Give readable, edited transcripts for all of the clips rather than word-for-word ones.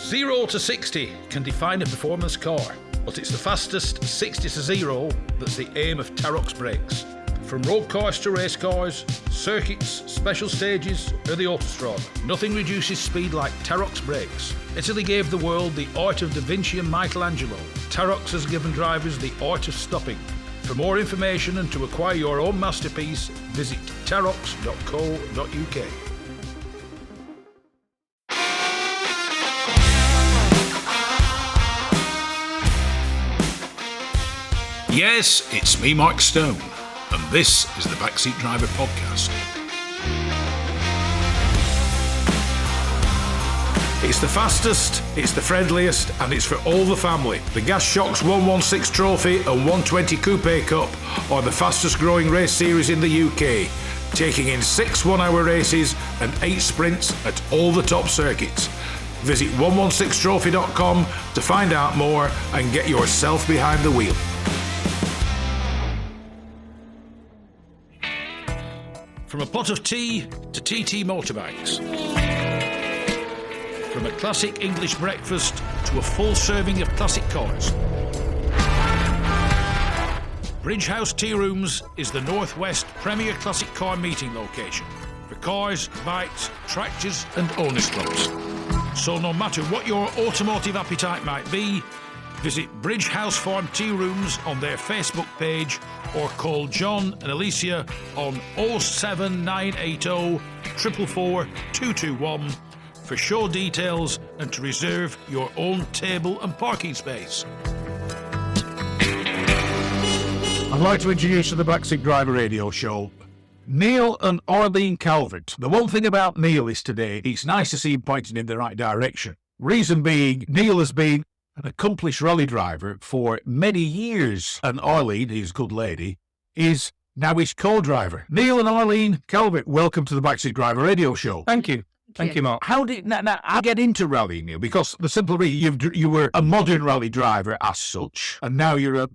0 to 60 can define a performance car, but it's the fastest 60 to 0 that's the aim of Tarok's brakes. From road cars to race cars, circuits, special stages, or the autostrada, nothing reduces speed like Tarok's brakes. Italy gave the world the art of Da Vinci and Michelangelo. Tarok's has given drivers the art of stopping. For more information and to acquire your own masterpiece, visit tarox.co.uk. Yes, it's me, Mike Stone, and this is the Backseat Driver Podcast. It's the fastest, it's the friendliest, and it's for all the family. The Gas Shocks 116 Trophy and 120 Coupe Cup are the fastest growing race series in the UK, taking in 6 one-hour races and 8 sprints at all the top circuits. Visit 116trophy.com to find out more and get yourself behind the wheel. From a pot of tea to TT motorbikes. From a classic English breakfast to a full serving of classic cars. Bridge House Tea Rooms is the Northwest premier classic car meeting location for cars, bikes, tractors and owners clubs. So no matter what your automotive appetite might be, visit Bridge House Farm Tea Rooms on their Facebook page or call John and Alicia on 07980 444 221 for show details and to reserve your own table and parking space. I'd like to introduce to the Backseat Driver Radio Show Neil and Arlene Calvert. The one thing about Neil is today, it's nice to see him pointing in the right direction. Reason being, Neil has been an accomplished rally driver for many years, and Arlene, his good lady, is now his co-driver. Neil and Arlene Calvert, welcome to the Backseat Driver Radio Show. Thank you. Thank you, Mark. How did I get into rally, Neil? Because the simple reason you were a modern rally driver as such, and now you're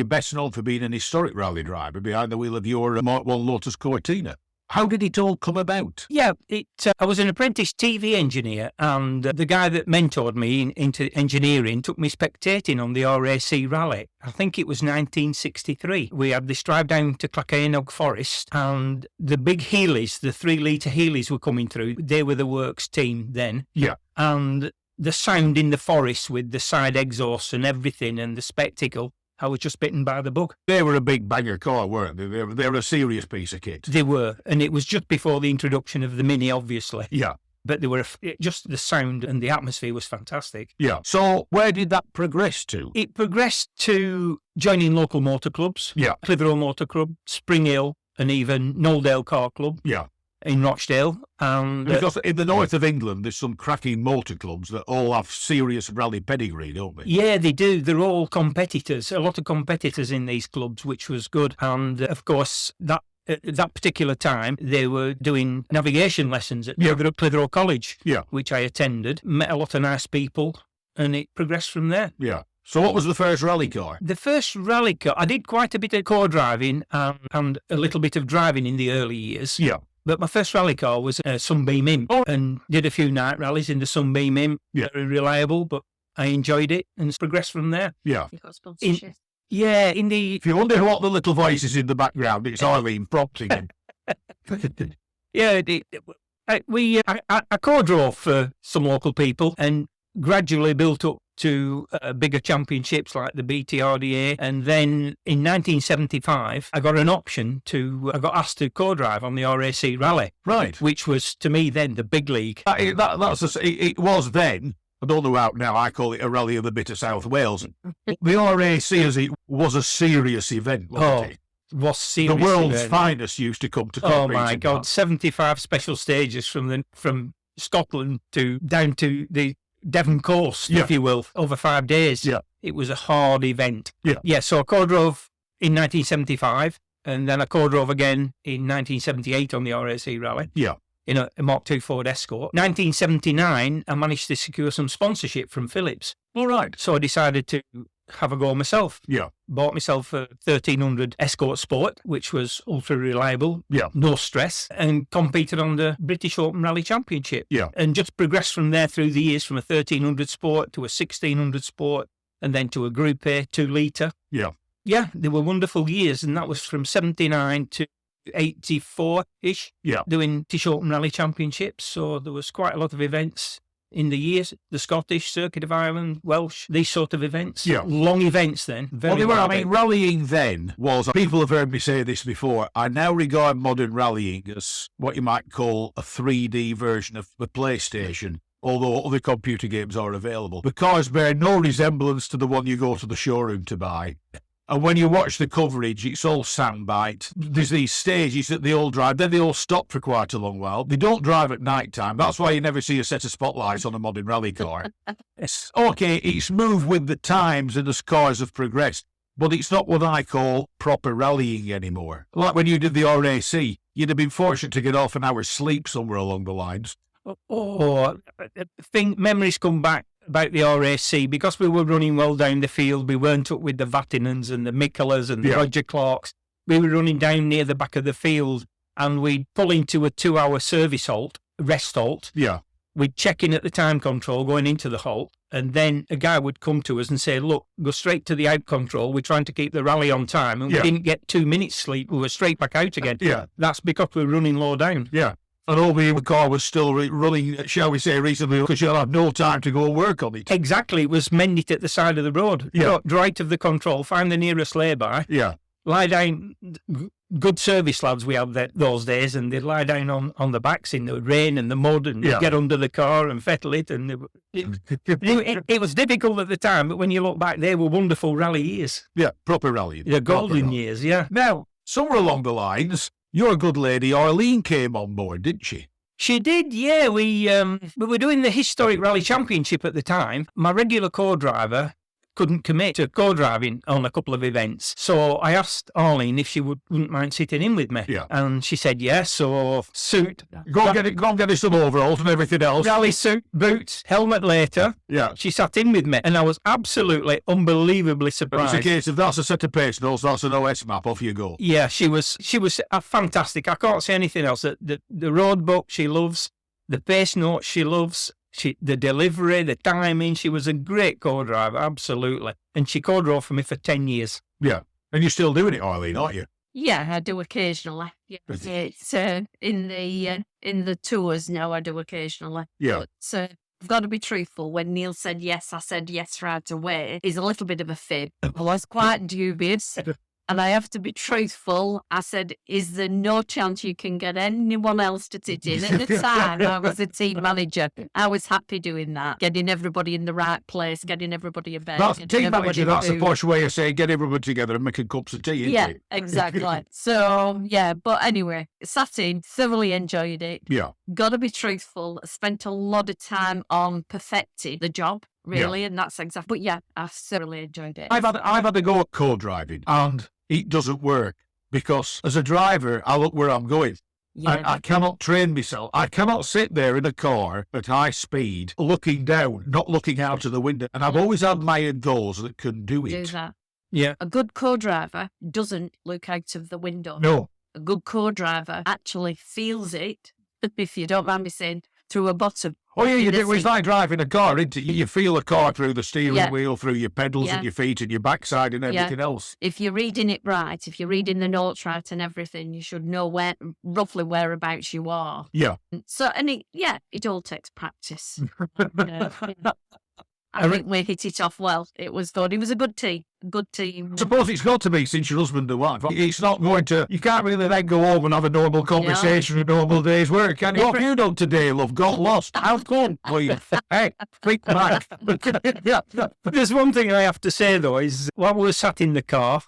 best known for being an historic rally driver behind the wheel of your Mark 1 Lotus Cortina. How did it all come about? Yeah, I was an apprentice TV engineer, and the guy that mentored me into engineering took me spectating on the RAC rally. I think it was 1963. We had this drive down to Clackanog Forest, and the big Heelys, the 3-litre Heelys were coming through. They were the works team then. Yeah. And the sound in the forest with the side exhausts and everything and the spectacle, I was just bitten by the bug. They were a big banger car, weren't they? They were a serious piece of kit. They were, and it was just before the introduction of the Mini, obviously. Yeah. But they were just the sound and the atmosphere was fantastic. Yeah. So where did that progress to? It progressed to joining local motor clubs. Yeah. Clitheroe Motor Club, Spring Hill, and even Knowledale Car Club. Yeah. In Rochdale. And because in the north of England, there's some cracking motor clubs that all have serious rally pedigree, don't they? Yeah, they do. They're all competitors. A lot of competitors in these clubs, which was good. And of course, at that particular time, they were doing navigation lessons at Clitheroe College, which I attended. Met a lot of nice people, and it progressed from there. Yeah. So what was the first rally car? The first rally car, I did quite a bit of car driving and a little bit of driving in the early years. Yeah. But my first rally car was a Sunbeam Imp, and did a few night rallies in the Sunbeam Imp. Yeah. Very reliable, but I enjoyed it and it's progressed from there. Yeah. You got sponsorship. If you wonder what the little voice is in the background, it's Arlene prompting him. Yeah, I co-drove for some local people and gradually built up to bigger championships like the BTRDA, and then in 1975 I got asked to co-drive on the RAC rally, right? Which was to me then the big league. It was then. I don't know how now. I call it a rally of the bit of South Wales. The RAC as it was a serious event, wasn't it? Was serious. The world's finest used to come to. Oh my God! 75 special stages from Scotland down to the Devon coast, if you will, over 5 days. Yeah. It was a hard event. Yeah. So I co-drove in 1975, and then I co-drove again in 1978 on the RAC rally. Yeah. In a Mark II Ford Escort. 1979, I managed to secure some sponsorship from Philips. All right. So I decided to have a go myself. Yeah. Bought myself a 1300 Escort Sport, which was ultra reliable, no stress, and competed on the British Open Rally Championship. Yeah. And just progressed from there through the years, from a 1300 Sport to a 1600 Sport, and then to a Group A 2-litre. Yeah. Yeah, they were wonderful years, and that was from 79 to 84-ish, doing British Open Rally Championships. So there was quite a lot of events in the years, the Scottish, Circuit of Ireland, Welsh, these sort of events. Yeah. Long events then. Well, they were. I mean, rallying then was, people have heard me say this before, I now regard modern rallying as what you might call a 3D version of the PlayStation, although other computer games are available. The cars bear no resemblance to the one you go to the showroom to buy. And when you watch the coverage, it's all soundbite. There's these stages that they all drive, then they all stop for quite a long while. They don't drive at night time. That's why you never see a set of spotlights on a modern rally car. It's moved with the times and as cars have progressed, but it's not what I call proper rallying anymore. Like when you did the RAC, you'd have been fortunate to get half an hour's sleep somewhere along the lines. Memories come back about the RAC, because we were running well down the field. We weren't up with the Vatinans and the Mikulas and the Roger Clarks. We were running down near the back of the field, and we'd pull into a 2-hour service halt, rest halt. Yeah. We'd check in at the time control going into the halt, and then a guy would come to us and say, look, go straight to the out control. We're trying to keep the rally on time, and we didn't get 2 minutes sleep. We were straight back out again. Yeah. That's because we were running low down. Yeah. And all the car was still running, shall we say, reasonably, because you'll have no time to go and work on it. Exactly. It was mend it at the side of the road. Yeah. Go right of the control, find the nearest lay-by. Yeah. Lie down. Good service lads we had those days, and they'd lie down on the backs in the rain and the mud, and get under the car and fettle it. And it was difficult at the time, but when you look back, they were wonderful rally years. Yeah, proper rally. The golden years, yeah. Now, somewhere along the lines, your good lady Arlene came on board, didn't she? She did, yeah. We were doing the historic rally championship at the time. My regular co-driver couldn't commit to co-driving on a couple of events. So I asked Arlene if she wouldn't mind sitting in with me. Yeah. And she said yes. So suit. Go and get us some overalls and everything else. Rally suit, boots, helmet later. Yeah. She sat in with me, and I was absolutely, unbelievably surprised. It's a case of that's a set of pace notes, that's an OS map, off you go. Yeah, she was fantastic. I can't say anything else. The road book she loves, the pace notes she loves, the delivery, the timing. She was a great co-driver, absolutely. And she co-drove for me for 10 years. Yeah. And you're still doing it, Arlene, aren't you? Yeah, I do occasionally. Yeah, it's in the tours now. I do occasionally. Yeah. But I've got to be truthful. When Neil said yes, I said yes right away. Is a little bit of a fib. I was quite dubious. And I have to be truthful. I said, is there no chance you can get anyone else to sit in? At the time, I was a team manager. I was happy doing that, getting everybody in the right place, getting everybody a bed. That's team manager, that's a posh way of saying get everybody together and making cups of tea, isn't it? Exactly. So, yeah, but anyway, sat in, thoroughly enjoyed it. Yeah. Got to be truthful. Spent a lot of time on perfecting the job. Really, and that's exactly. But yeah, I thoroughly enjoyed it. I've had a go at co-driving, and it doesn't work because as a driver, I look where I'm going. Yeah. I cannot train myself. I cannot sit there in a car at high speed, looking down, not looking out of the window. And I've always admired those that can do it. Do that. Yeah. A good co-driver doesn't look out of the window. No. A good co-driver actually feels it, if you don't mind me saying, through a bottom. Oh, yeah, you do. It's like driving a car, isn't it? You feel a car through the steering wheel, through your pedals and your feet and your backside and everything else. If you're reading it right, if you're reading the notes right and everything, you should know roughly whereabouts you are. Yeah. So, it all takes practice. I think we hit it off well. It was good. It was a good team. I suppose it's got to be, since you're husband and wife. It's not going to, you can't really then go home and have a normal conversation, a normal day's work, can you? What have you done today, love? Got lost. How come? Hey, quick back. There's one thing I have to say, though, is while we were sat in the car,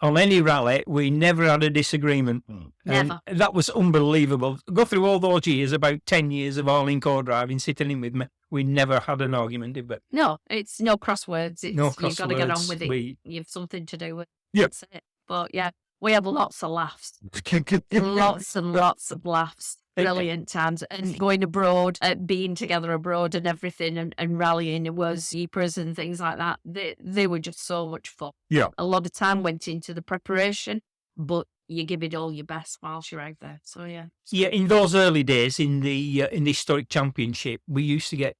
on any rally, we never had a disagreement. Never. And that was unbelievable. Go through all those years, about 10 years of Arlene co-driving, sitting in with me. We never had an argument, did we? No, it's no crosswords. No crosswords. You've got to get on with it. You've something to do with it. Yep. That's it. But yeah, we have lots of laughs. Lots and lots of laughs. brilliant times. And going abroad, being together abroad and everything, and rallying, it was Ypres and things like that. They were just so much fun. Yeah. A lot of time went into the preparation, but you give it all your best whilst you're out there. So, yeah. Yeah, in those early days in the historic championship, we used to get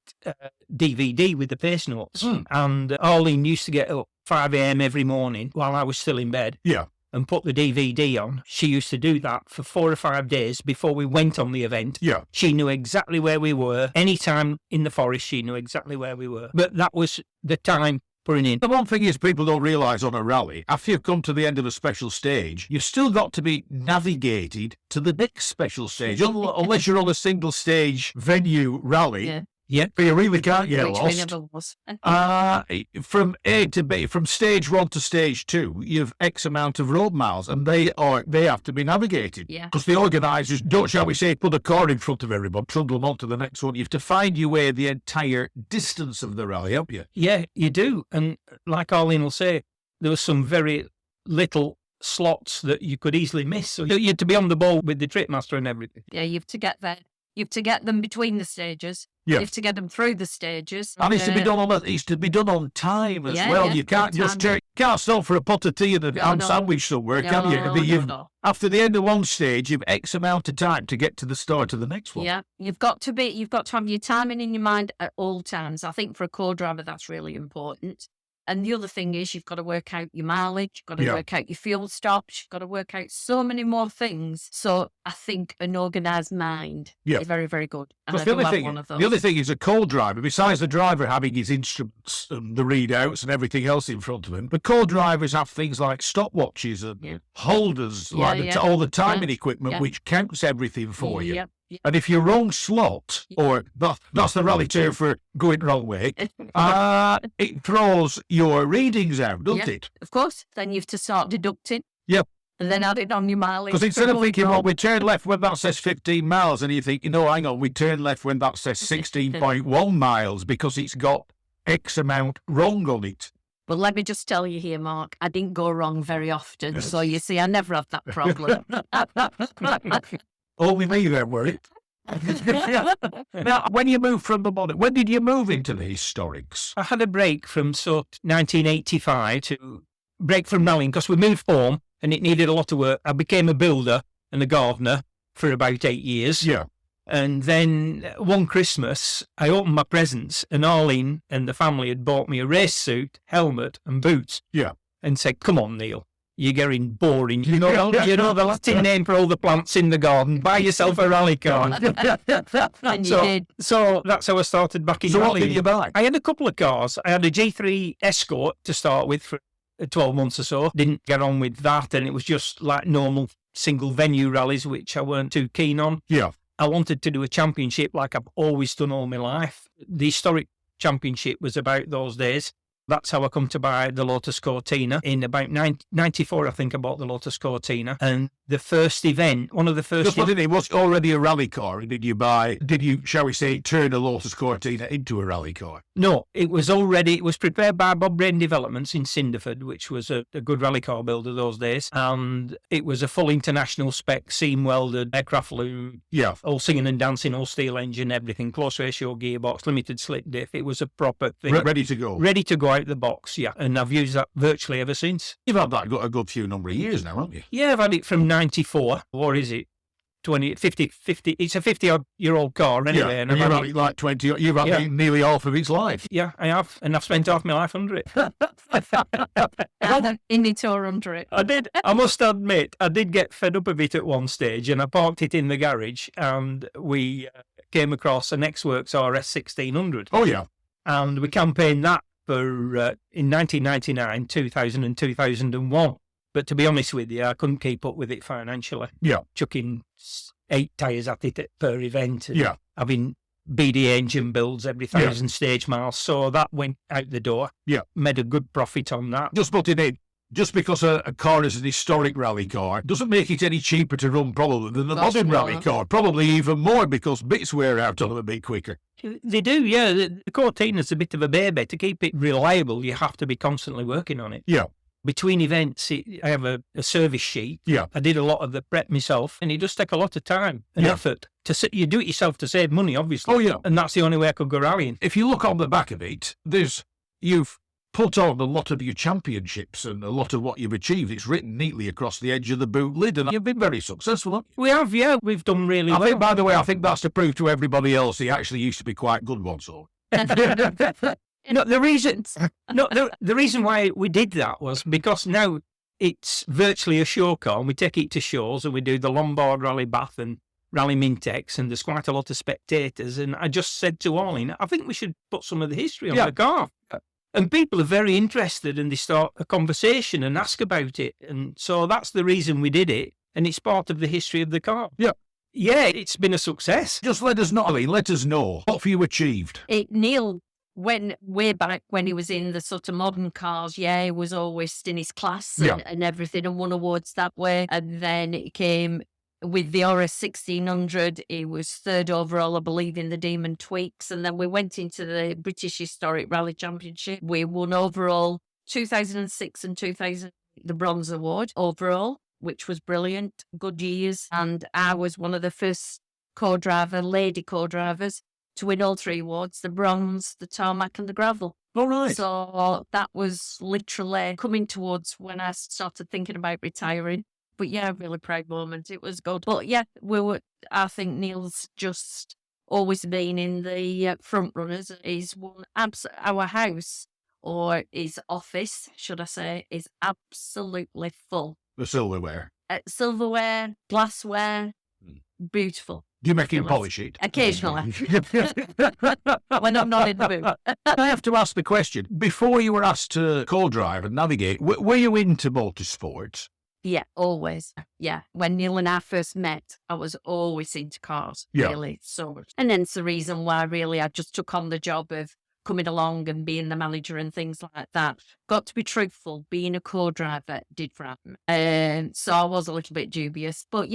DVD with the pace notes. And Arlene used to get up 5 a.m. every morning while I was still in bed. Yeah. And put the DVD on. She used to do that for 4 or 5 days before we went on the event. Yeah. She knew exactly where we were. Any time in the forest, she knew exactly where we were. But that was the time putting in. The one thing is people don't realise on a rally, after you've come to the end of a special stage, you've still got to be navigated to the next special stage, unless you're on a single stage venue rally. Yeah. But you really can't get Which lost. we never was. From A to B, from stage 1 to stage 2, you've X amount of road miles, and they have to be navigated. Yeah. Because the organisers don't, shall we say, put a car in front of everyone, trundle them on to the next one. You have to find your way the entire distance of the rally, haven't you? Yeah, you do. And like Arlene will say, there was some very little slots that you could easily miss. So you had to be on the ball with the trip master and everything. Yeah, you have to get there. You have to get them between the stages. Yeah. You have to get them through the stages. And it's to be done on time as well. Yeah, you can't just can't stop for a pot of tea and a ham sandwich somewhere, can you? No. After the end of one stage, you've X amount of time to get to the start of the next one. Yeah, you've got to have your timing in your mind at all times. I think for a co-driver, that's really important. And the other thing is you've got to work out your mileage, you've got to work out your fuel stops, you've got to work out so many more things. So I think an organised mind is very, very good. And I do have one of those. The other thing is a co-driver, besides the driver having his instruments and the readouts and everything else in front of him, the co-drivers have things like stopwatches and holders, all the timing equipment, which counts everything for you. Yep. And if you're wrong slot, or that's the rally term for going wrong way, it throws your readings out, doesn't it? Of course. Then you have to start deducting. Yep. And then add it on your mileage. Because instead of thinking, we turn left when that says 15 miles, and you think, hang on, we turn left when that says 16.1 miles, because it's got X amount wrong on it. Well, let me just tell you here, Mark, I didn't go wrong very often. So you see, I never have that problem. Only me then, were it? Now, when you moved from the modern, when did you move into the historics? I had a break from 1985 to break from rallying because we moved home and it needed a lot of work. I became a builder and a gardener for about 8 years. Yeah. And then one Christmas, I opened my presents and Arlene and the family had bought me a race suit, helmet and boots. Yeah. And said, come on, Neil. You're getting boring. You know the Latin name for all the plants in the garden. Buy yourself a rally car. And you did. So that's how I started back in So rallying. what did you buy? I had a couple of cars. I had a G3 Escort to start with for 12 months or so. Didn't get on with that, and it was just like normal single venue rallies, which I weren't too keen on. Yeah. I wanted to do a championship like I've always done all my life. The historic championship was about those days. That's how I come to buy the Lotus Cortina. In about 94, I think I bought the Lotus Cortina. And the first event, one of the first... It was already a rally car. Did you, shall we say, turn a Lotus Cortina into a rally car? No, it was prepared by Bob Brain Developments in Cinderford, which was a good rally car builder those days. And it was a full international spec, seam welded, aircraft loom, all singing and dancing, all steel engine, everything, close ratio gearbox, limited slip diff. It was a proper thing. Ready to go. Ready to go out the box, and I've used that virtually ever since. You've had that a good few number of years now, haven't you? Yeah, I've had it from 94, or is it 50, it's a 50-odd-year-old car anyway. Yeah, and you've had it like 20, you've had it nearly half of its life. Yeah, I have, and I've spent half my life under it. In the tour under it. I did. I must admit, I did get fed up of it at one stage, and I parked it in the garage, and we came across an X-Works RS 1600. Oh, yeah. And we campaigned that for in 1999, 2000 and 2001. But to be honest with you, I couldn't keep up with it financially. Yeah. Chucking 8 tyres at it per event. And yeah. Having BD engine builds every 1,000 stage miles. So that went out the door. Yeah. Made a good profit on that. Just putting in, just because a car is an historic rally car doesn't make it any cheaper to run probably than a modern rally car. Probably even more because bits wear out on them a bit quicker. They do, yeah. The Cortina's a bit of a baby. To keep it reliable, you have to be constantly working on it. Yeah. Between events, I have a service sheet. Yeah. I did a lot of the prep myself, and it does take a lot of time and effort. You do it yourself to save money, obviously. Oh, yeah. And that's the only way I could go rallying. If you look on the back of it, you've put on a lot of your championships and a lot of what you've achieved. It's written neatly across the edge of the boot lid, and you've been very successful, haven't you? We have, yeah. We've done really well. I think, by the way, that's to prove to everybody else he actually used to be quite good once. So. No, the reason why we did that was because now it's virtually a show car, and we take it to shows, and we do the Lombard Rally Bath and Rally Mintex, and there's quite a lot of spectators. And I just said to Arlene, I think we should put some of the history on the car. And people are very interested, and they start a conversation and ask about it. And so that's the reason we did it, and it's part of the history of the car. Yeah. Yeah, it's been a success. Just let us know, Arlene, let us know. What have you achieved? Neil, way back when he was in the sort of modern cars, he was always in his class and everything, and won awards that way. And then it came with the RS 1600. He was third overall, I believe, in the Demon Tweaks. And then we went into the British Historic Rally Championship. We won overall 2006 and 2000, the Bronze Award overall, which was brilliant, good years. And I was one of the first lady co-drivers to win all three awards, the bronze, the tarmac and the gravel. All right. So that was literally coming towards when I started thinking about retiring. But really proud moment. It was good. But I think Neil's just always been in the front runners. He's won our house, or his office, should I say, is absolutely full. The silverware. Silverware, glassware, beautiful. Do you make him polish it? Occasionally. When I'm not in the mood. I have to ask the question. Before you were asked to co-drive and navigate, were you into motorsports? Yeah, always. Yeah. When Neil and I first met, I was always into cars. Really, so much. And hence the reason why really I just took on the job of coming along and being the manager and things like that. Got to be truthful, being a co-driver did frighten me. So I was a little bit dubious. But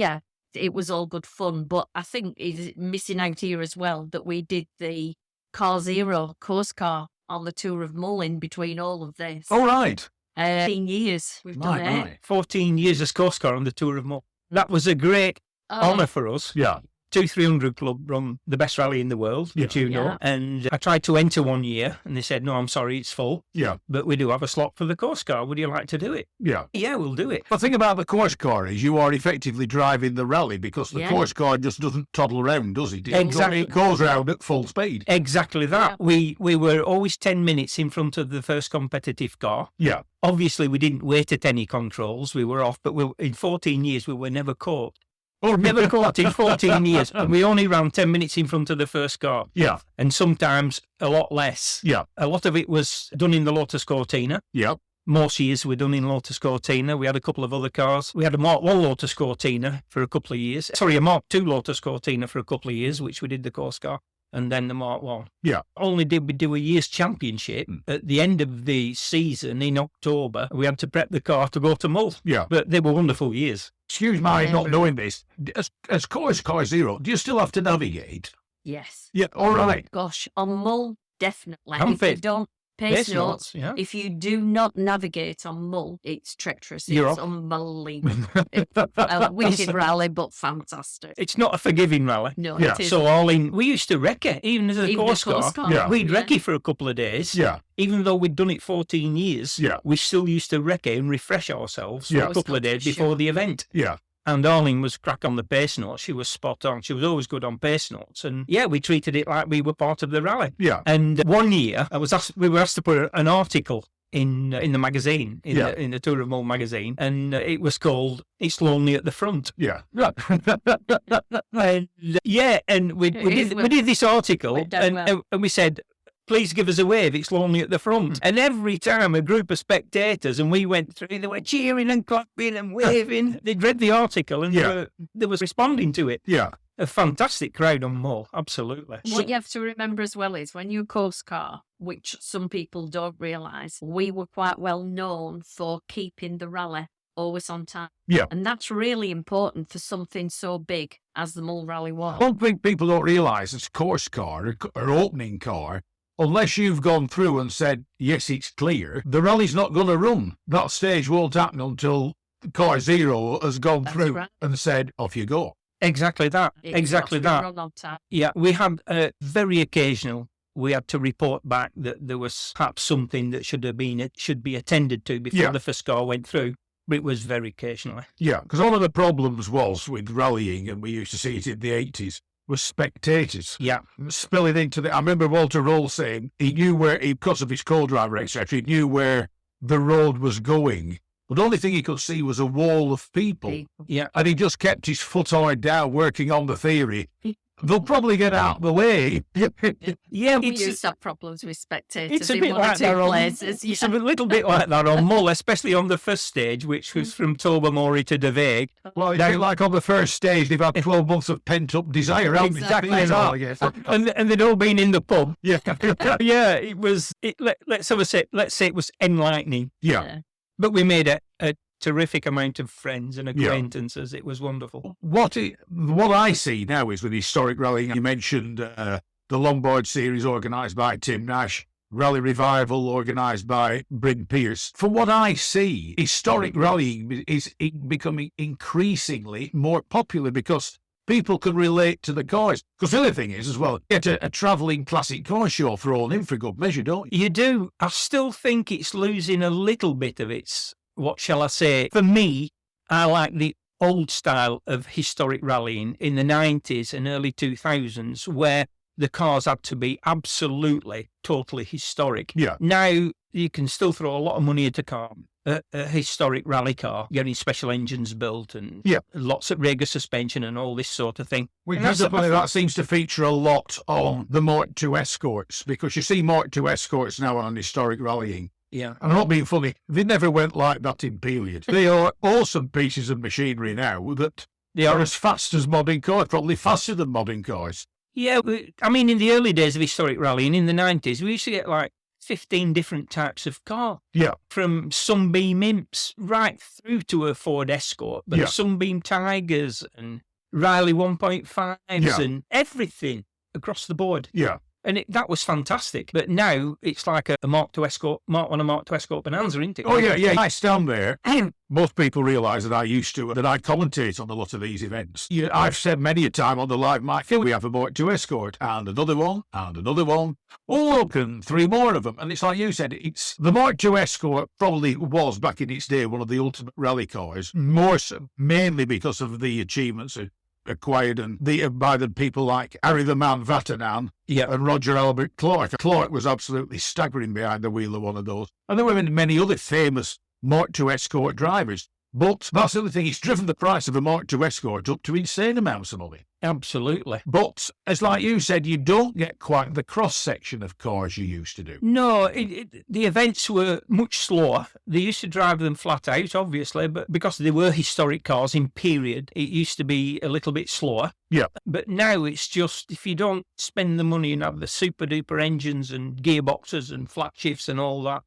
it was all good fun. But I think it's missing out here as well that we did the Car Zero course car on the Tour of Mull in between all of this. All right. 14 years we've done it. 14 years as course car on the Tour of Mull. That was a great honour for us. Yeah. 2-300 Club run the best rally in the world, which you know. And I tried to enter one year, and they said, no, I'm sorry, it's full. Yeah. But we do have a slot for the course car. Would you like to do it? Yeah. Yeah, we'll do it. The thing about the course car is you are effectively driving the rally, because the course car just doesn't toddle around, does it? Exactly. It goes round at full speed. Exactly that. Yeah. We were always 10 minutes in front of the first competitive car. Yeah. Obviously, we didn't wait at any controls. We were off, but in 14 years, we were never caught. Never caught in 14 years. And we only ran 10 minutes in front of the first car. Yeah. And sometimes a lot less. Yeah. A lot of it was done in the Lotus Cortina. Yeah. Most years were done in Lotus Cortina. We had a couple of other cars. We had a Mark 1 Lotus Cortina for a couple of years. Sorry, a Mark 2 Lotus Cortina for a couple of years, which we did the course car. And then the Mark 1. Yeah. Only did we do a year's championship. At the end of the season in October, we had to prep the car to go to Mull. Yeah. But they were wonderful years. Excuse my not knowing this. As course car zero, do you still have to navigate? Yes. Yeah, all right. Gosh, on Mull, definitely. And If you don't pace notes, yeah. if you do not navigate on Mull, it's treacherous. You're It's off. unbelievable. It's a wicked rally, but fantastic. It's not a forgiving rally. No, Yeah. it is. So Arlene, we used to recce, even as a Even course the course car. car. Yeah. We'd recce for a couple of days. Yeah. Even though we'd done it 14 years, Yeah. we still used to recce and refresh ourselves for Yeah. a couple of days before the event. Yeah. And Arlene was crack on the pace notes. She was spot on. She was always good on pace notes. And we treated it like we were part of the rally. Yeah. And one year, we were asked to put an article in the magazine, in the Tour of Mull magazine, and it was called "It's Lonely at the Front." Yeah. And we did this article, and we said, please give us a wave, it's lonely at the front. And every time a group of spectators, and we went through, they were cheering and clapping and waving. They'd read the article and they were responding to it. Yeah. A fantastic crowd on Mull, absolutely. What you have to remember as well is when you course car, which some people don't realise, we were quite well known for keeping the rally always on time. Yeah. And that's really important for something so big as the Mull Rally was. One thing people don't realise is course car or opening car unless you've gone through and said, yes, it's clear, the rally's not going to run. That stage won't happen until car zero has gone through and said, off you go. Exactly that. Exactly that. Run on time. Yeah, we had very occasional. We had to report back that there was perhaps something that should be attended to before the first car went through. But it was very occasionally. Yeah, because one of the problems was with rallying, and we used to see it in the 80s, was spectators. Yeah. Spilling into I remember Walter Roll saying he knew because of his co-driver, etc., he knew where the road was going. But the only thing he could see was a wall of people. Yeah. And he just kept his foot hard down, working on the theory. They'll probably get out of the way. Yeah, We used to have problems with spectators it's a in bit one or like two that places. It's a little bit like that on Mull, especially on the first stage, which was from Tobermory to De Veeg. Well, it's like on the first stage, they've had 12 months of pent-up desire. Exactly that. And they'd all been in the pub. Yeah. Yeah, it was, let's say it was enlightening. Yeah. But we made a terrific amount of friends and acquaintances. It was wonderful. What I see now is with historic rallying, you mentioned the Longboard Series organised by Tim Nash, Rally Revival organised by Bryn Pearce. From what I see, historic rallying is becoming increasingly more popular because people can relate to the cars. Because the other thing is, as well, get a travelling classic car show thrown in for good measure, don't you? You do. I still think it's losing a little bit of its, what shall I say? For me, I like the old style of historic rallying in the 90s and early 2000s, where the cars had to be absolutely, totally historic. Yeah. Now, you can still throw a lot of money at a car, a historic rally car, getting special engines built and lots of rigor suspension and all this sort of thing. That seems to feature a lot on the Mark II Escorts, because you see Mark II Escorts now on historic rallying. Yeah. And I'm not being funny, they never went like that in period. They are awesome pieces of machinery now that they are as fast as modern cars, probably faster than modern cars. Yeah, I mean, in the early days of historic rallying in the 90s, we used to get like 15 different types of car. Yeah. From Sunbeam Imps right through to a Ford Escort, but Sunbeam Tigers and Riley 1.5s and everything across the board. Yeah. And that was fantastic. But now it's like a Mark II Escort, Mark 1 and Mark II Escort bonanza, isn't it? Oh, yeah. I stand there. Most people realise that I commentate on a lot of these events. I've said many a time on the live mic, we have a Mark II Escort and another one and another one. Oh, look, and 3 more of them. And it's like you said, it's the Mark II Escort probably was back in its day one of the ultimate rally cars, more so, mainly because of the achievements acquired by the people like Harry the Man Vatanen and Roger Albert Clark. Clark was absolutely staggering behind the wheel of one of those. And there were many other famous Mark II Escort drivers. But that's the other thing, it's driven the price of a Mark II Escort up to insane amounts of money. Absolutely. But, as like you said, you don't get quite the cross-section of cars you used to do. No, the events were much slower. They used to drive them flat out, obviously, but because they were historic cars in period, it used to be a little bit slower. Yeah. But now it's just, if you don't spend the money and have the super-duper engines and gearboxes and flat shifts and all that,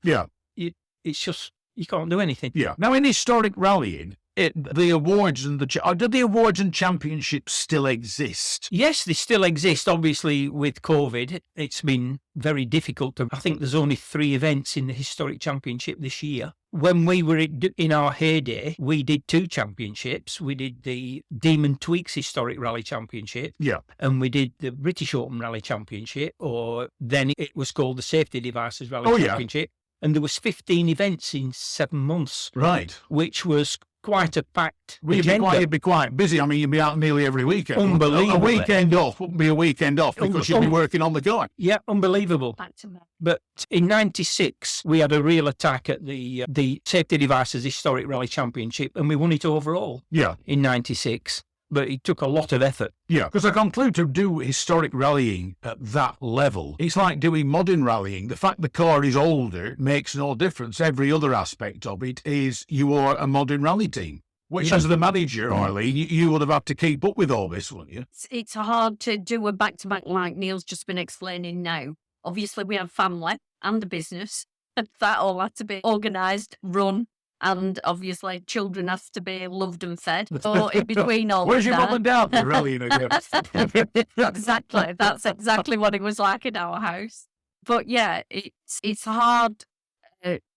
it's just, you can't do anything. Yeah. Now, in historic rallying, the awards and do the awards and championships still exist? Yes, they still exist. Obviously, with COVID, it's been very difficult. I think there's only 3 events in the historic championship this year. When we were in our heyday, we did 2 championships. We did the Demon Tweaks Historic Rally Championship. Yeah. And we did the British Open Rally Championship, or then it was called the Safety Devices Rally Championship. And there was 15 events in 7 months. Right. Which was quite a packed agenda. You'd be quite busy. I mean, you'd be out nearly every weekend. Unbelievable. A weekend off wouldn't be a weekend off because you'd be working on the car. Yeah, unbelievable. Back to back. But in 96, we had a real attack at the Safety Devices Historic Rally Championship, and we won it overall. Yeah. In 96. But it took a lot of effort. Yeah, because I conclude to do historic rallying at that level, it's like doing modern rallying. The fact the car is older makes no difference. Every other aspect of it is you are a modern rally team. Which, as the manager, Arlene, you would have had to keep up with all this, wouldn't you? It's hard to do a back-to-back like Neil's just been explaining now. Obviously, we have family and a business. And that all had to be organised, run, and obviously children have to be loved and fed. So in between all Where's of your that... mum and dad? They're rallying again. Exactly. That's exactly what it was like in our house. But yeah, it's a hard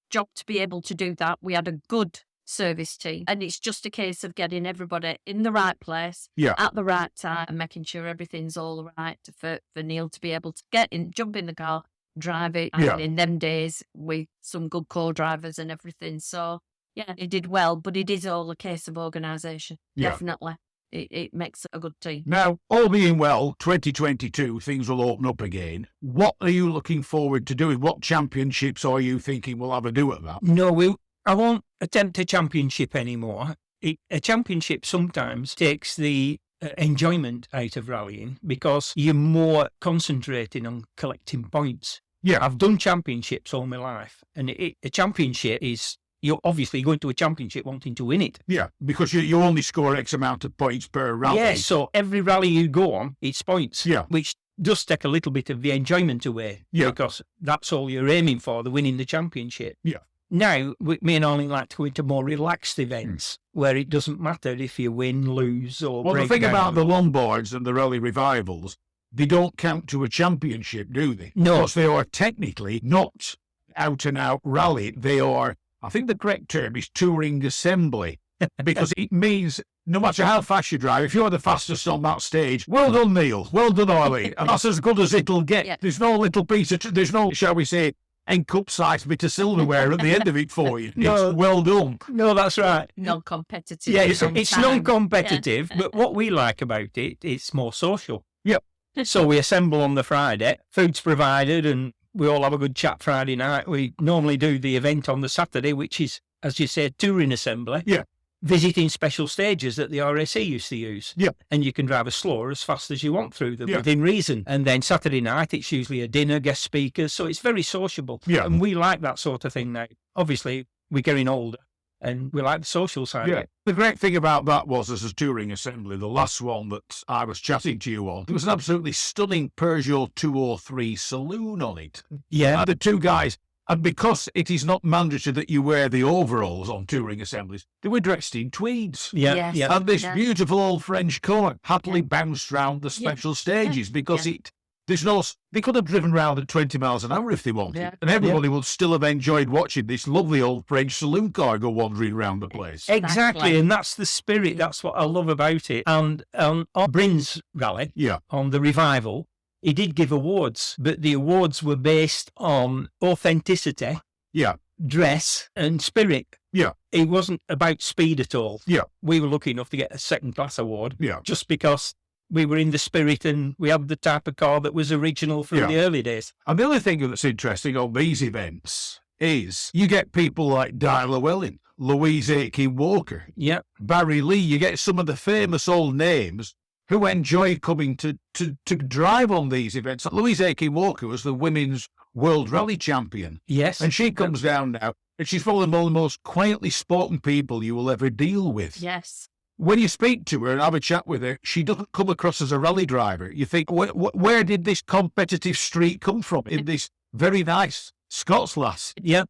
job to be able to do that. We had a good service team, and it's just a case of getting everybody in the right place at the right time and making sure everything's all right for Neil to be able to get in, jump in the car, drive it. And in them days with some good co-drivers and everything. So yeah, he did well, but it is all a case of organisation. Definitely. It makes a good team. Now, all being well, 2022, things will open up again. What are you looking forward to doing? What championships are you thinking we'll have a do at that? No, I won't attempt a championship anymore. A championship sometimes takes the enjoyment out of rallying because you're more concentrating on collecting points. Yeah. I've done championships all my life, and a championship is... You're obviously going to a championship wanting to win it. Yeah, because you only score X amount of points per rally. Yeah, so every rally you go on, it's points. Yeah. Which does take a little bit of the enjoyment away. Yeah. Because that's all you're aiming for, the winning the championship. Yeah. Now, me and Arlene like to go into more relaxed events where it doesn't matter if you win, lose, or Well, break the thing down. about the longboards and the rally revivals, they don't count to a championship, do they? No. Because they are technically not out-and-out rally. They are... I think the correct term is touring assembly, because it means no matter how fast you drive, if you're the fastest on that stage, well done, Neil, well done, Arlene, and that's as good as it'll get. Yeah. There's no little piece of, there's no, shall we say, cup-sized bit of silverware at the end of it for you. No. It's well done. No, that's right. Non-competitive. Yeah, it's sometimes. non-competitive, but what we like about it, it's more social. Yep. So we assemble on the Friday, food's provided, and we all have a good chat Friday night. We normally do the event on the Saturday, which is, as you said, touring assembly. Yeah. Visiting special stages that the RAC used to use. Yeah. And you can drive as slow or as fast as you want through them Yeah. within reason. And then Saturday night, it's usually a dinner, guest speakers. So it's very sociable. Yeah. And we like that sort of thing now. Obviously, we're getting older and we like the social side of Yeah. it. The great thing about that was, as a touring assembly, the last one that I was chatting to you on, there was an absolutely stunning Peugeot 203 saloon on it. Yeah. And the two guys, and because it is not mandatory that you wear the overalls on touring assemblies, they were dressed in tweeds. Yeah. Yes. Yeah. And this beautiful old French colour happily bounced round the special stages because they could have driven round at 20 miles an hour if they wanted. Yeah. And everybody would still have enjoyed watching this lovely old French saloon car go wandering around the place. Exactly, and that's the spirit. That's what I love about it. And on Bryn's rally, Yeah. on the revival, he did give awards, but the awards were based on authenticity, Yeah. dress, and spirit. Yeah. It wasn't about speed at all. Yeah. We were lucky enough to get a second-class award Yeah. just because we were in the spirit and we had the type of car that was original from Yeah. the early days. And the other thing that's interesting on these events is you get people like Di Llewellyn, Louise Aiken Walker, Yeah. Barry Lee. You get some of the famous old names who enjoy coming to drive on these events. Louise Aiken Walker was the women's world rally champion. Yes. And she comes down now, and she's probably one of the most quietly spoken people you will ever deal with. Yes. When you speak to her and have a chat with her, she doesn't come across as a rally driver. You think, where did this competitive streak come from in this very nice Scots lass? Yeah.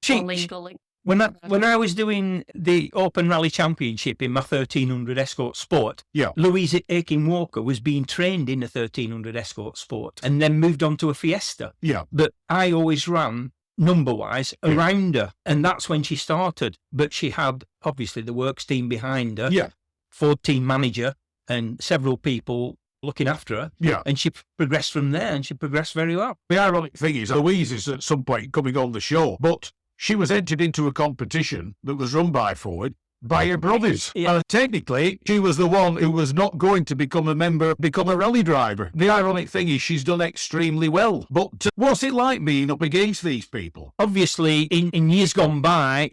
Gulling. When I was doing the Open Rally Championship in my 1300 Escort Sport, Yeah. Louise Aiken Walker was being trained in a 1300 Escort Sport and then moved on to a Fiesta. Yeah. But I always ran, number-wise, around her, and that's when she started. But she had, obviously, the works team behind her, Yeah. Ford team manager, and several people looking after her. Yeah. And she progressed from there, and she progressed very well. The ironic thing is, Louise is at some point coming on the show, but she was entered into a competition that was run by Ford by her brothers. Yeah. Technically, she was the one who was not going to become a rally driver. The ironic thing is she's done extremely well. But what's it like being up against these people? Obviously, in years gone by,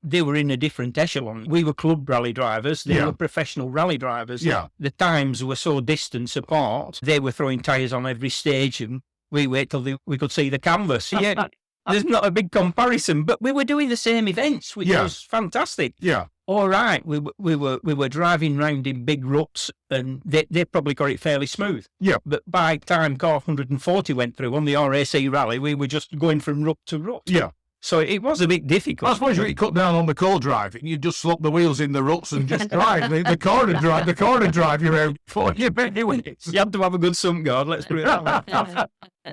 they were in a different echelon. We were club rally drivers. They Yeah. were professional rally drivers. Yeah. The times were so distant apart. They were throwing tyres on every stage, and we wait till we could see the canvas. Yeah, there's not a big comparison, but we were doing the same events, which Yeah. was fantastic. Yeah. All right, we were driving round in big ruts, and they probably got it fairly smooth. Yeah. But by time car 140 went through on the RAC rally, we were just going from rut to rut. Yeah. So it was a bit difficult. I suppose you cut down on the co-driving. You just slop the wheels in the ruts and just drive. The car to drive you around for you. But anyway, You had to have a good sump guard, let's put it that way.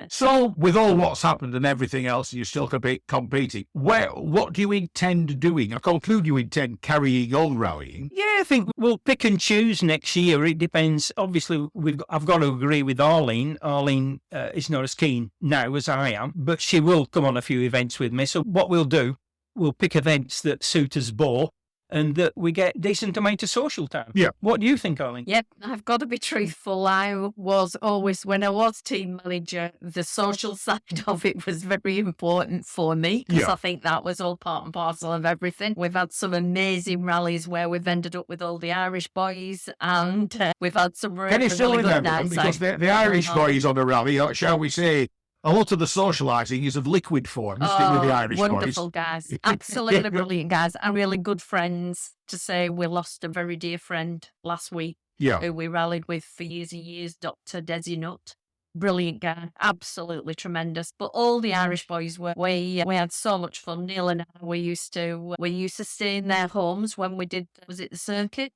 So, with all what's happened and everything else, you're still competing. What do you intend doing? I conclude you intend carrying on rallying. Yeah, I think we'll pick and choose next year. It depends. Obviously, I've got to agree with Arlene. Arlene is not as keen now as I am, but she will come on a few events with me. So what we'll do, we'll pick events that suit us both and that we get decent amount of social time. Yeah. What do you think, Arlene? Yep, I've got to be truthful. I was always, when I was team manager, the social side of it was very important for me because I think that was all part and parcel of everything. We've had some amazing rallies where we've ended up with all the Irish boys, and we've had some really, Can you still really good remember them? nights. Because the Irish boys on the rally, shall we say, a lot of the socialising is of liquid form, isn't it, with the Irish wonderful boys? guys. Absolutely brilliant guys. And really good friends. To say we lost a very dear friend last week who we rallied with for years and years, Dr. Desi Nutt. Brilliant guy. Absolutely tremendous. But all the Irish boys we had so much fun. Neil and I, we used to stay in their homes when we did, was it the circuit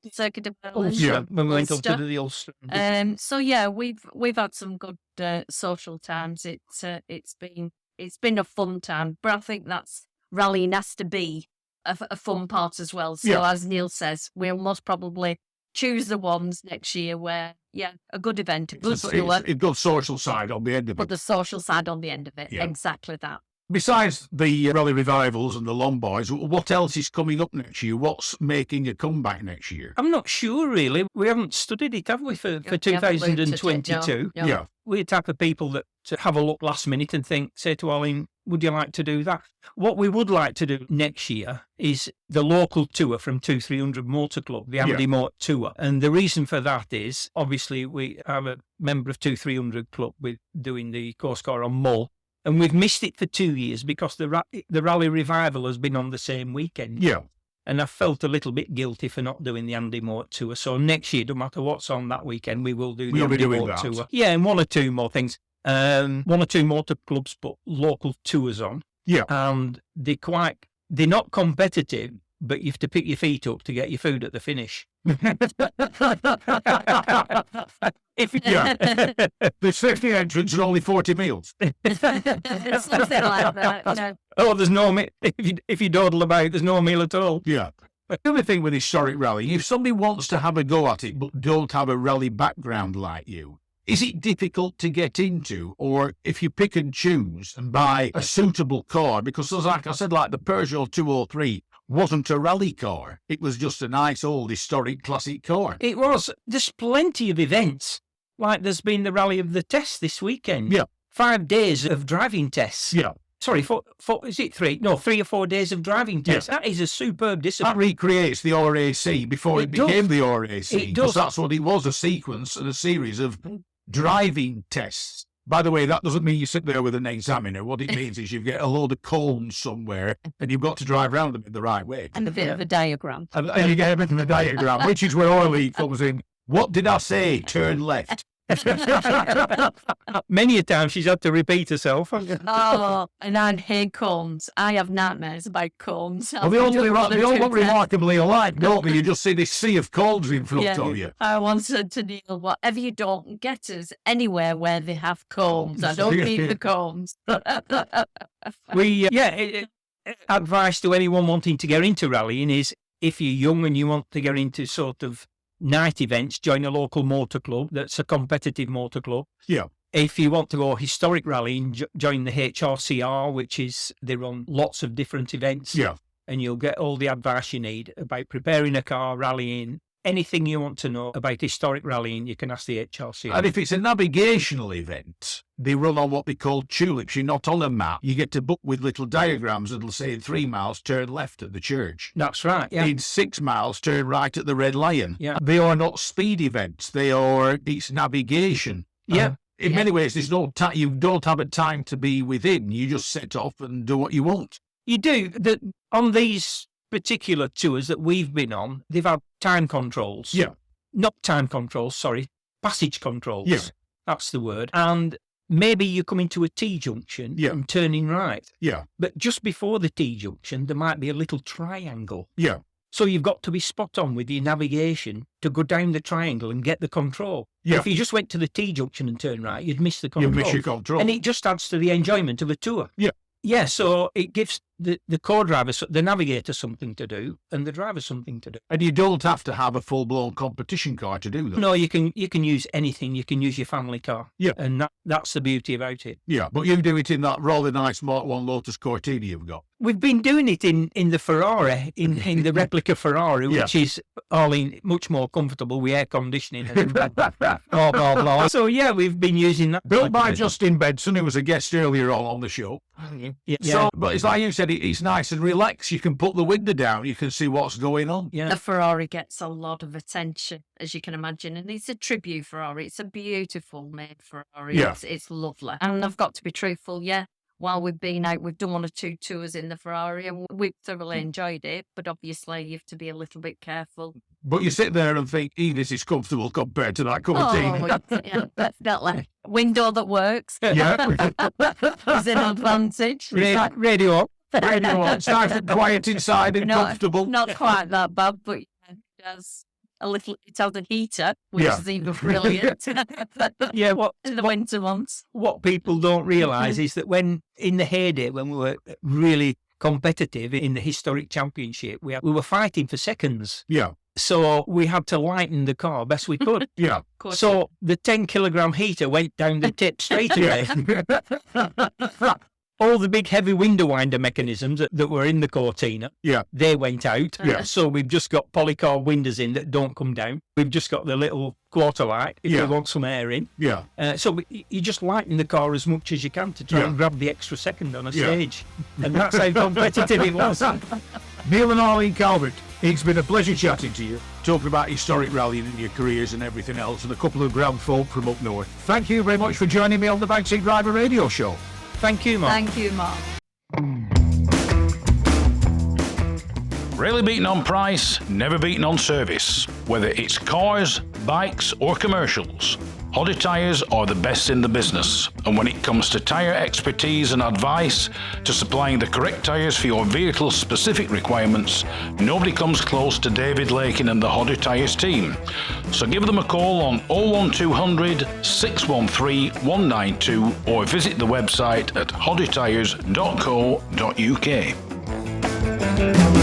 of Berlin? Ulster, when we went up to the Ulster. So yeah, we've had some good social times. It's been a fun time, but I think that's rallying has to be a fun part as well. So as Neil says, we'll most probably choose the ones next year where a good event, a good tour, a good social side on the end of it. but the social side on the end of it. Yeah. Exactly that. Besides the rally revivals and the long boys, what else is coming up next year? What's making a comeback next year? I'm not sure, really. We haven't studied it, have we, for We haven't 2022? No. Yeah. We're the type of people that have a look last minute and say to Arlene, would you like to do that? What we would like to do next year is the local tour from 2300 Motor Club, the Andy Moat tour. And the reason for that is, obviously, we have a member of 2300 Club with doing the course car on Mull. And we've missed it for 2 years because the rally revival has been on the same weekend. Yeah. And I felt a little bit guilty for not doing the Andy Moat tour. So next year, no matter what's on that weekend, we will do the Andy Moat tour. Yeah, and one or two more things. One or two motor clubs put local tours on. Yeah. And they're not competitive, but you have to pick your feet up to get your food at the finish. There's 50 entrants and only 40 meals. Something like that. No. Oh, there's no meal. If you dawdle about, there's no meal at all. Yeah. But the other thing with historic rallying, if somebody wants to have a go at it but don't have a rally background like you, is it difficult to get into? Or if you pick and choose and buy a suitable car, because like I said, like the Peugeot 203 wasn't a rally car. It was just a nice old historic classic car. It was. There's plenty of events. Like there's been the Rally of the Test this weekend. Yeah. 5 days of driving tests. Yeah. Sorry, four, is it 3? No, 3 or 4 days of driving tests. Yeah. That is a superb discipline. That recreates the RAC before it became the RAC. It does. Because that's what it was, a sequence and a series of driving tests. By the way, that doesn't mean you sit there with an examiner. What it means is you get a load of cones somewhere and you've got to drive around them in the right way. And a bit of a diagram. And you get a bit of a diagram, which is where Arlene comes in. What did I say? Turn left. Many a time she's had to repeat herself. Oh, and I'd hate cones. I have nightmares about cones. Well, they all look remarkably alike, don't they? You just see this sea of cones in front of you. I once said to Neil, whatever you don't get us anywhere where they have cones. I don't need the cones. Advice to anyone wanting to get into rallying is if you're young and you want to get into sort of night events, join a local motor club that's a competitive motor club. Yeah. If you want to go historic rallying, join the HRCR, which is they run lots of different events. Yeah. And you'll get all the advice you need about preparing a car, rallying. Anything you want to know about historic rallying, you can ask the HRCR. And if it's a navigational event, they run on what they call tulips. You're not on a map. You get to book with little diagrams that'll say in 3 miles, turn left at the church. That's right, yeah. In 6 miles, turn right at the Red Lion. Yeah. They are not speed events. It's navigation. Yeah. In many ways, there's no time. You don't have a time to be within. You just set off and do what you want. You do. On these particular tours that we've been on, they've had time controls. Yeah. Not time controls, sorry. Passage controls. Yeah. That's the word. And maybe you come into a T-junction and turning right. Yeah. But just before the T-junction, there might be a little triangle. Yeah. So you've got to be spot on with your navigation to go down the triangle and get the control. Yeah. If you just went to the T-junction and turned right, you'd miss the control. You miss your control. And it just adds to the enjoyment of a tour. Yeah. Yeah, so it gives the co-driver, the navigator, something to do, and the driver something to do. And you don't have to have a full-blown competition car to do that. No, you can use anything. You can use your family car. Yeah. And that's the beauty about it. Yeah, but you do it in that rather nice Mark 1 Lotus Cortina you've got. We've been doing it in the Ferrari, in the replica Ferrari, Yeah. which is, Arlene, much more comfortable with air conditioning and blah, blah, blah. So, yeah, we've been using that. Built by Justin Benson, who was a guest earlier on the show. Yeah. So, but it's like you said, it's nice and relaxed. You can put the window down. You can see what's going on. Yeah. The Ferrari gets a lot of attention, as you can imagine, and it's a tribute Ferrari. It's a beautiful made Ferrari. Yeah. It's lovely. And I've got to be truthful, yeah. While we've been out, we've done 1 or 2 tours in the Ferrari and we've thoroughly enjoyed it. But obviously, you have to be a little bit careful. But you sit there and think, this is comfortable compared to that Cortina. Oh, yeah, definitely. Window that works Yeah. is an advantage. Radio up. It's nice and quiet inside and comfortable. Not quite that bad, but it has a heater, which Yeah. is even brilliant. Yeah, In the winter months. what people don't realise is that when, in the heyday, when we were really competitive in the historic championship, we were fighting for seconds. Yeah. So we had to lighten the car best we could. Yeah. So the 10-kilogram heater went down the tip straight away. All the big heavy window winder mechanisms that were in the Cortina, Yeah. they went out. Yeah. So we've just got polycarb windows in that don't come down. We've just got the little quarter light if Yeah. you want some air in. Yeah. You just lighten the car as much as you can to try Yeah. and grab the extra second on a Yeah. stage. And that's how competitive it was. Neil and Arlene Calvert, it's been a pleasure chatting to you, talking about historic rallying in your careers and everything else, and a couple of grand folk from up north. Thank you very much for joining me on the Backseat Driver Radio Show. Thank you, Mark. Thank you, Mark. Rarely beaten on price, never beaten on service. Whether it's cars, bikes, or commercials, Hoddy Tyres are the best in the business. And when it comes to tyre expertise and advice to supplying the correct tyres for your vehicle's specific requirements, nobody comes close to David Lakin and the Hoddy Tyres team. So give them a call on 01200 613 192 or visit the website at hoddytyres.co.uk.